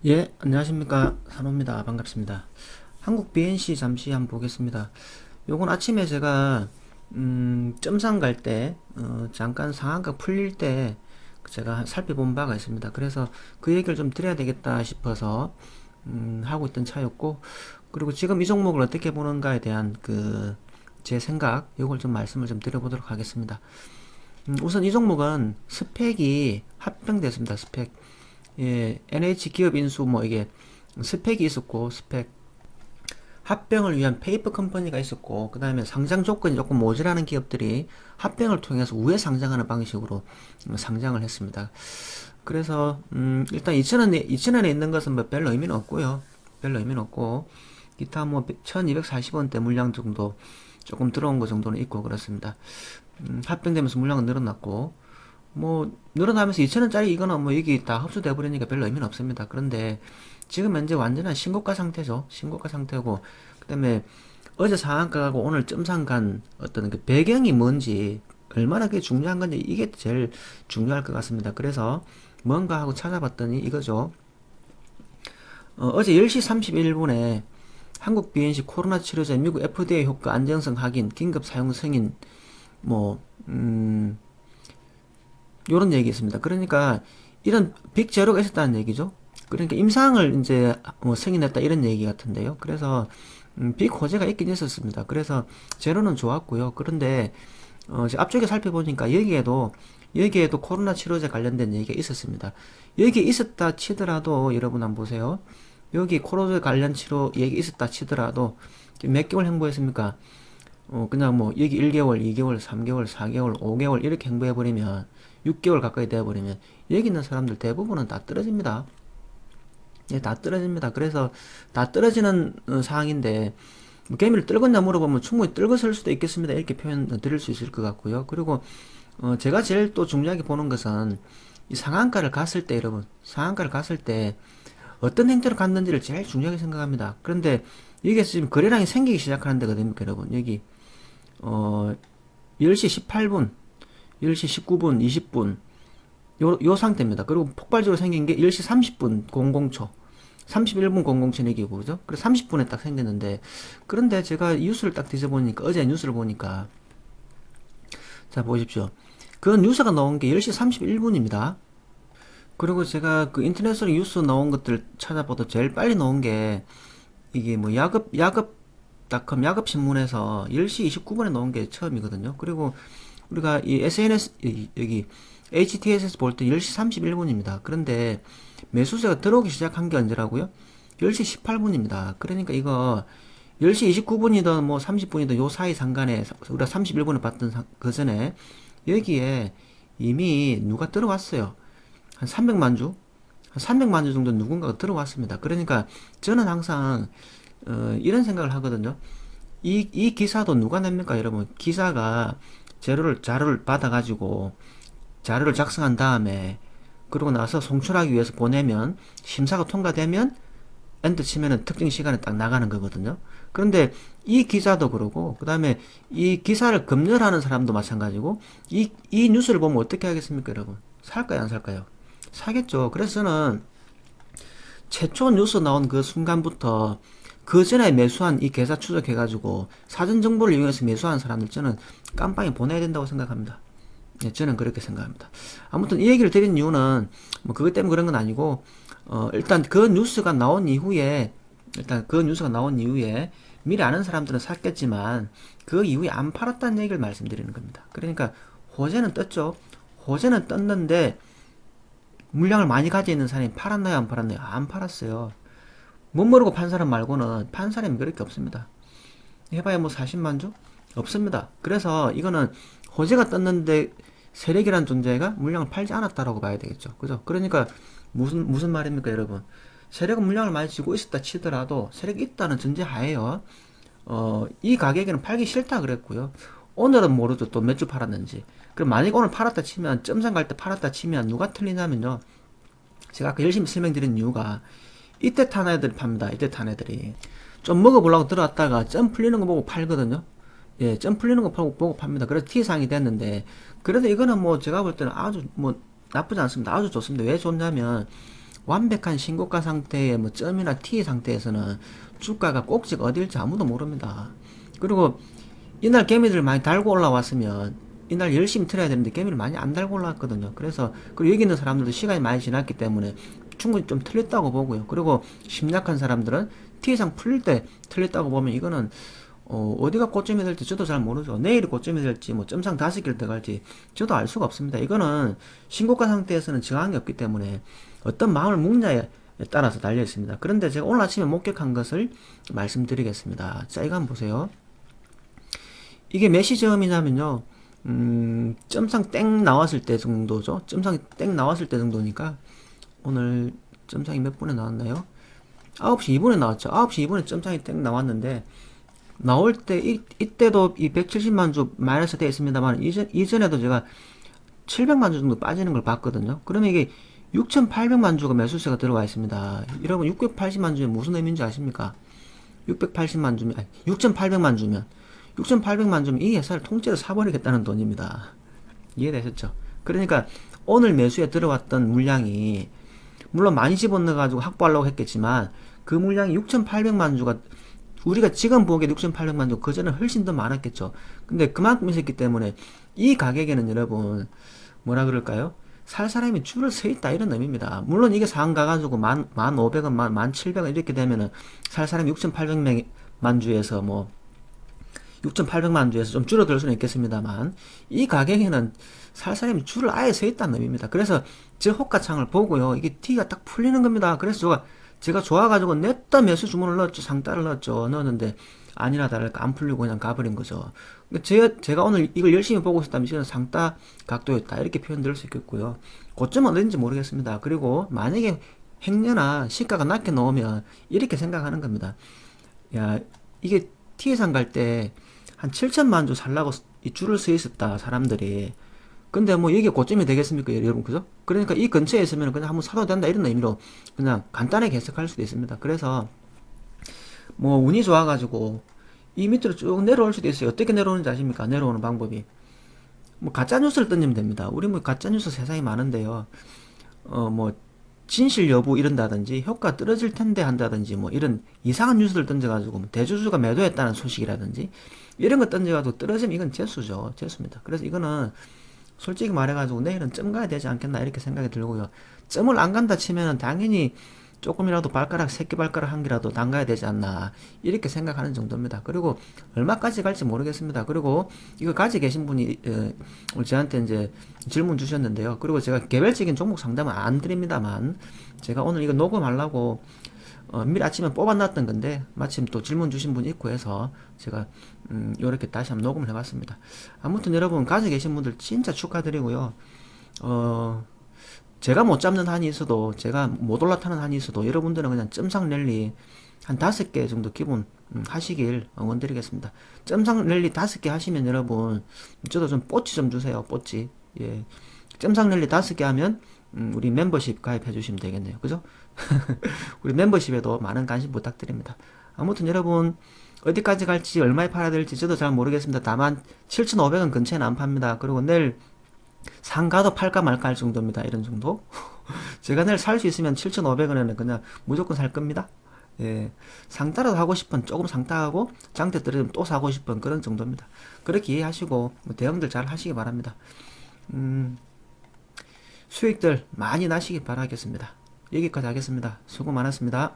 예, 안녕하십니까. 산호입니다. 반갑습니다. 한국 BNC 잠시 한번 보겠습니다. 요건 아침에 제가, 점상 갈 때, 잠깐 상한가 풀릴 때, 제가 살펴본 바가 있습니다. 그래서 그 얘기를 좀 드려야 되겠다 싶어서, 하고 있던 차였고, 그리고 지금 이 종목을 어떻게 보는가에 대한 제 생각, 요걸 좀 말씀을 좀 드려보도록 하겠습니다. 우선 이 종목은 스펙이 합병됐습니다. 스펙. 예, NH 기업 인수 뭐 이게 스펙이 있었고 스펙 합병을 위한 페이퍼 컴퍼니가 있었고 그 다음에 상장 조건이 조금 모자라는 기업들이 합병을 통해서 우회 상장하는 방식으로 상장을 했습니다. 그래서 일단 2,000원에 있는 것은 뭐 별 의미는 없고요. 별 의미는 없고 기타 뭐 1240원대 물량 정도 조금 들어온 거 정도는 있고 그렇습니다. 합병되면서 물량은 늘어났고 뭐 늘어나면서 2,000원짜리 이거는 뭐 여기 다 흡수돼 버리니까 별로 의미는 없습니다. 그런데 지금 현재 완전한 신고가 상태죠. 신고가 상태고 그다음에 어제 상한가하고 오늘 점상 간 어떤 그 배경이 뭔지 얼마나 그게 중요한 건지 이게 제일 중요할 것 같습니다. 그래서 뭔가 하고 찾아봤더니 이거죠. 어제 10시 31분에 한국 BNC 코로나 치료제 미국 FDA 효과 안정성 확인 긴급 사용 승인 뭐 요런 얘기 있습니다. 그러니까 이런 빅 제로가 있었다는 얘기죠. 그러니까 임상을 이제 승인했다 이런 얘기 같은데요. 그래서 빅 호재가 있긴 있었습니다. 그래서 제로는 좋았고요. 그런데 이제 앞쪽에 살펴보니까 여기에도 코로나 치료제 관련된 얘기가 있었습니다. 여기 있었다 치더라도 여러분 한번 보세요. 여기 코로나 관련 치료 얘기 있었다 치더라도 몇 개월 행보했습니까? 그냥 뭐 여기 1개월, 2개월, 3개월, 4개월, 5개월 이렇게 행보해버리면 6개월 가까이 되어버리면 여기 있는 사람들 대부분은 다 떨어집니다. 예, 다 떨어집니다. 그래서 다 떨어지는 상황인데 뭐 개미를 떨궜냐 물어보면 충분히 떨궜을 수도 있겠습니다. 이렇게 표현 드릴 수 있을 것 같고요. 그리고 제가 제일 또 중요하게 보는 것은 이 상한가를 갔을 때 여러분 상한가를 갔을 때 어떤 행태로 갔는지를 제일 중요하게 생각합니다. 그런데 이게 지금 거래량이 생기기 시작하는 데가 됩니까 여러분 여기 10시 18분 10시 19분 20분 요 상태입니다. 그리고 폭발적으로 생긴 게 10시 30분 00초 31분 00초 내기고 그죠? 그래서 30분에 딱 생겼는데 그런데 제가 뉴스를 딱 뒤져보니까 어제 뉴스를 보니까 자 보십시오. 그 뉴스가 나온 게 10시 31분입니다. 그리고 제가 그 인터넷으로 뉴스 나온 것들 찾아봐도 제일 빨리 나온 게 이게 뭐 야급닷컴 야급신문에서 10시 29분에 나온 게 처음이거든요. 그리고 우리가 이 SNS 여기 HTS에서 볼 때 10시 31분입니다. 그런데 매수세가 들어오기 시작한 게 언제라고요? 10시 18분입니다. 그러니까 이거 10시 29분이든 뭐 30분이든 요 사이 상간에 우리가 31분에 봤던 그 전에 여기에 이미 누가 들어왔어요. 한 300만 주? 한 300만 주 정도 누군가가 들어왔습니다. 그러니까 저는 항상 이런 생각을 하거든요. 이 기사도 누가 냅니까, 여러분? 기사가 자료를 받아가지고 자료를 작성한 다음에 그러고 나서 송출하기 위해서 보내면 심사가 통과되면 엔터 치면은 특정 시간에 딱 나가는 거거든요. 그런데 이 기자도 그러고 그 다음에 이 기사를 검열하는 사람도 마찬가지고 이 뉴스를 보면 어떻게 하겠습니까, 여러분? 살까요, 안 살까요? 사겠죠. 그래서 저는 최초 뉴스 나온 그 순간부터 그 전에 매수한 이 계좌 추적해가지고 사전 정보를 이용해서 매수한 사람들 저는 깜빵에 보내야 된다고 생각합니다. 예, 저는 그렇게 생각합니다. 아무튼 이 얘기를 드린 이유는 뭐 그것 때문에 그런 건 아니고 일단 그 뉴스가 나온 이후에 미리 아는 사람들은 샀겠지만 그 이후에 안 팔았다는 얘기를 말씀드리는 겁니다. 그러니까 호재는 떴죠. 호재는 떴는데 물량을 많이 가지고 있는 사람이 팔았나요, 안 팔았나요? 안 팔았어요. 못 모르고 판 사람 말고는 판 사람이 그렇게 없습니다. 해봐야 뭐 40만 주? 없습니다. 그래서 이거는 호재가 떴는데 세력이란 존재가 물량을 팔지 않았다라고 봐야 되겠죠. 그죠? 그러니까 무슨 말입니까, 여러분? 세력은 물량을 많이 쥐고 있었다 치더라도 세력이 있다는 전제 하에요. 이 가격에는 팔기 싫다 그랬고요. 오늘은 모르죠. 또 몇 주 팔았는지. 그럼 만약 오늘 팔았다 치면 점상 갈 때 팔았다 치면 누가 틀리냐면요. 제가 아까 열심히 설명드린 이유가 이때 탄 애들이 팝니다. 이때 탄 애들이. 좀 먹어보려고 들어왔다가 점 풀리는 거 보고 팔거든요. 예, 점 풀리는 거 보고 팝니다. 그래서 T상이 됐는데, 그래도 이거는 뭐 제가 볼 때는 아주 뭐 나쁘지 않습니다. 아주 좋습니다. 왜 좋냐면, 완벽한 신고가 상태의 뭐 점이나 T 상태에서는 주가가 꼭지가 어딜지 아무도 모릅니다. 그리고 이날 개미들 많이 달고 올라왔으면 이날 열심히 틀어야 되는데 개미를 많이 안 달고 올라왔거든요. 그래서 그리고 여기 있는 사람들도 시간이 많이 지났기 때문에 충분히 좀 틀렸다고 보고요. 그리고 심약한 사람들은 T상 풀릴 때 틀렸다고 보면 이거는 어디가 고점이 될지 저도 잘 모르죠. 내일이 고점이 될지 뭐 점상 5개를 들어갈지 저도 알 수가 없습니다. 이거는 신고가 상태에서는 저항이 없기 때문에 어떤 마음을 먹냐에 따라서 달려 있습니다. 그런데 제가 오늘 아침에 목격한 것을 말씀드리겠습니다. 자, 이거 한번 보세요. 이게 몇 시점이냐면요. 점상 땡 나왔을 때 정도죠. 점상이 땡 나왔을 때 정도니까 오늘 점상이 몇 분에 나왔나요? 9시 2분에 나왔죠. 9시 2분에 점상이 땡 나왔는데 나올 때 이때도 이 170만 주 마이너스 되어 있습니다만 이전에도 제가 700만 주 정도 빠지는 걸 봤거든요. 그러면 이게 6,800만 주가 매수세가 들어가 있습니다. 여러분 680만 주면 무슨 의미인지 아십니까? 680만 주면 아니 6,800만 주면 6,800만 주면 이 회사를 통째로 사버리겠다는 돈입니다. 이해되셨죠? 그러니까 오늘 매수에 들어왔던 물량이 물론 많이 집어넣어가지고 확보하려고 했겠지만 그 물량이 6,800만 주가 우리가 지금 보기에 6,800만 주 그전에 훨씬 더 많았겠죠. 근데 그만큼 있었기 때문에 이 가격에는 여러분 뭐라 그럴까요? 살 사람이 줄을 서 있다 이런 의미입니다. 물론 이게 상 가가지고 1,500원, 1,700원 이렇게 되면은 살 사람이 6,800만 주에서 뭐 6,800만 주에서 좀 줄어들 수는 있겠습니다만 이 가격에는 살 사람이 줄을 아예 서 있다는 의미입니다. 그래서 저 호가창을 보고요. 이게 T가 딱 풀리는 겁니다. 그래서 제가 좋아가지고 냅다 매수 주문을 넣었죠. 상따를 넣었는데 아니나 다를까 안 풀리고 그냥 가버린 거죠. 제가 오늘 이걸 열심히 보고 있었다면 이건 상따 각도였다 이렇게 표현 드릴 수 있겠고요. 고점은 어딘지 모르겠습니다. 그리고 만약에 행여나 시가가 낮게 나오면 이렇게 생각하는 겁니다. 야, 이게 T상 갈 때 한 7천만 주 살라고 이 줄을 서 있었다 사람들이. 근데 뭐 이게 고점이 되겠습니까 여러분, 그죠? 그러니까 이 근처에 있으면 그냥 한번 사도 된다 이런 의미로 그냥 간단하게 해석할 수도 있습니다. 그래서 뭐 운이 좋아가지고 이 밑으로 쭉 내려올 수도 있어요. 어떻게 내려오는지 아십니까? 내려오는 방법이 뭐 가짜 뉴스를 던지면 됩니다. 우리 뭐 가짜 뉴스 세상에 많은데요. 뭐 진실 여부 이런다든지 효과 떨어질 텐데 한다든지 뭐 이런 이상한 뉴스를 던져가지고 뭐 대주주가 매도했다는 소식이라든지 이런 거 던져가지고 떨어지면 이건 재수죠. 재수입니다. 그래서 이거는 솔직히 말해가지고 내일은 점 가야 되지 않겠나 이렇게 생각이 들고요. 점을 안 간다 치면은 당연히 조금이라도 발가락, 새끼 발가락 한 개라도 담가야 되지 않나 이렇게 생각하는 정도입니다. 그리고 얼마까지 갈지 모르겠습니다. 그리고 이거 가지고 계신 분이 오늘 저한테 이제 질문 주셨는데요. 그리고 제가 개별적인 종목 상담은 안 드립니다만 제가 오늘 이거 녹음하려고 미리 아침에 뽑아놨던 건데 마침 또 질문 주신 분이 있고 해서 제가 요렇게 다시 한번 녹음을 해봤습니다. 아무튼 여러분 가지고 계신 분들 진짜 축하드리고요. 제가 못 잡는 한이 있어도 제가 못 올라타는 한이 있어도 여러분들은 그냥 점상 랠리 한 5개 정도 기본 하시길 응원드리겠습니다. 점상 랠리 5개 하시면 여러분 저도 좀 뽀찌 좀 주세요. 뽀찌. 예. 점상 랠리 5개 하면 우리 멤버십 가입해 주시면 되겠네요. 그죠? 우리 멤버십에도 많은 관심 부탁드립니다. 아무튼 여러분 어디까지 갈지 얼마에 팔아야 될지 저도 잘 모르겠습니다. 다만 7,500원 근처에는 안 팝니다. 그리고 내일 상가도 팔까 말까 할 정도입니다. 이런 정도. 제가 내일 살 수 있으면 7,500원에는 그냥 무조건 살 겁니다. 예. 상따라도 하고 싶은 조금 상따하고 장대 떨어지면 또 사고 싶은 그런 정도입니다. 그렇게 이해하시고 뭐 대응들 잘 하시기 바랍니다. 수익들 많이 나시기 바라겠습니다. 여기까지 하겠습니다. 수고 많았습니다.